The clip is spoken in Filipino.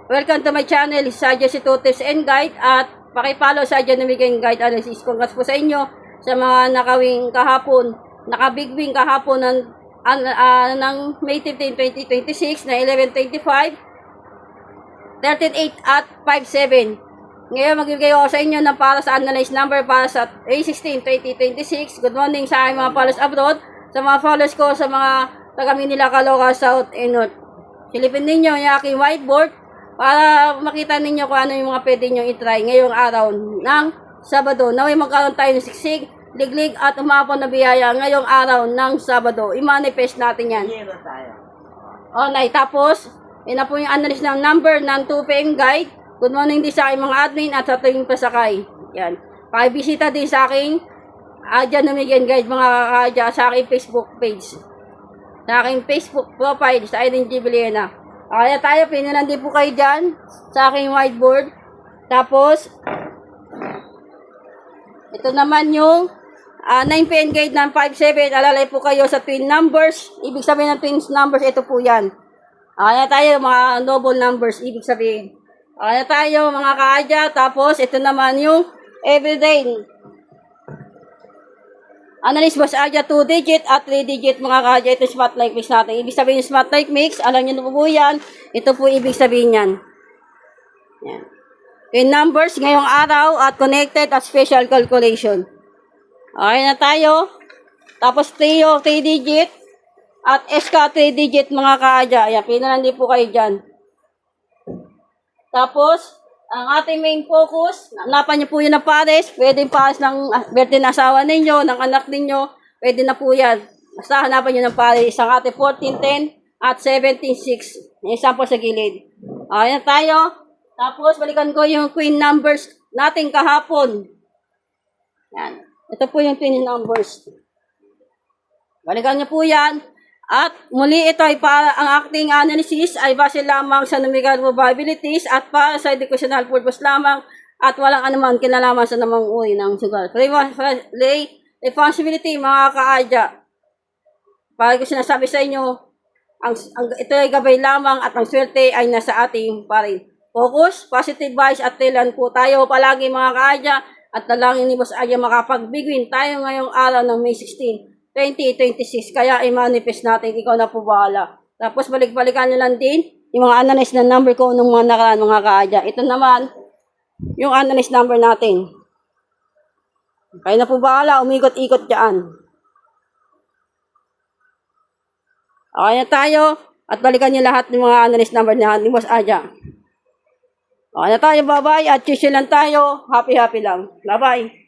Welcome to my channel, Sadya si Tips and Guide, at pakipollow Sadya Namigay Guide Analysis. Congrats po sa inyo sa mga nakawing kahapon, nakabigwing kahapon ng May 15, 2026 na 11:25, 13:08 at 5:07. Ngayon magbibigay ako sa inyo ng para sa analyze number para sa May 16, 2026. Good morning sa aking mga followers abroad, sa mga followers ko sa mga taga Manila, Caloocan, South and North. Silipin ninyo yung aking whiteboard para makita ninyo kung ano yung mga pwede nyo itry ngayong araw ng Sabado. Naway magkaroon tayo ng siksik, liglig at umapon na biyaya ngayong araw ng Sabado. I-manifest natin yan. Okay, tapos, yun na po yung analysis ng number ng 2 PM guide. Good morning din sa aking mga admin at sa tuwing pasakay. Yan. Pakibisita din sa aking Adya Namigay Guide mga kakadya sa aking Facebook page. Sa aking Facebook profile sa Irene G. Villena. Kaya tayo, pinalan din po kayo dyan sa aking whiteboard. Tapos, ito naman yung 9 PM guide ng 5-7. Alalay po kayo sa twin numbers. Ibig sabihin ng twin numbers, ito po yan. Kaya tayo, mga noble numbers, ibig sabihin. Kaya tayo, mga kaadya. Tapos, ito naman yung everyday. Analyze Boss Adya 2 digit at 3 digit mga kaadya. Ito smart like mix natin. Ibig sabihin yung smart like mix, alam nyo na po yan. Ito po ibig sabihin yan. Yan. Yung numbers ngayong araw at connected at special calculation. Okay na tayo. Tapos 3 digit at SK 3 digit mga kaadya. Ayan, pinalandi po kayo dyan. Tapos, ang ating main focus, hanapan niyo po yun ng pares, pwedeng pares ng birthday na asawa ninyo, ng anak ninyo, pwede na po yan. Basta hanapan niyo ng pares, isang ating 1410 at 176. May sample sa gilid. Ayan tayo. Tapos, balikan ko yung queen numbers natin kahapon. Yan. Ito po yung queen numbers. Balikan niyo po yan. At muli ito ay para ang acting analysis ay base lamang sa numerical probabilities at para sa educational purpose lamang at walang anuman kinalaman sa namang uri ng sugal. Responsibility mga kaadya. Para ko sinasabi sa inyo, ito ay gabay lamang at ang swerte ay nasa ating pa rin. Focus, positive vibes at tilan po tayo palagi mga kaadya at dalangin ni Boss Adya makapagbigwin tayo ngayong araw ng May 16. 2026, kaya i-manifest natin, ikaw na po bahala. Tapos balik-balikan nyo lang din yung mga analyze na number ko nung mga nakaraan mga kaadya. Ito naman, yung analyze number natin. Kaya na po bahala, umikot-ikot dyan. Okay na tayo, at balikan nyo lahat ng mga analyze number ni Boss Adya. Okay na tayo, bye-bye, at chill lang tayo, happy-happy lang. Bye-bye.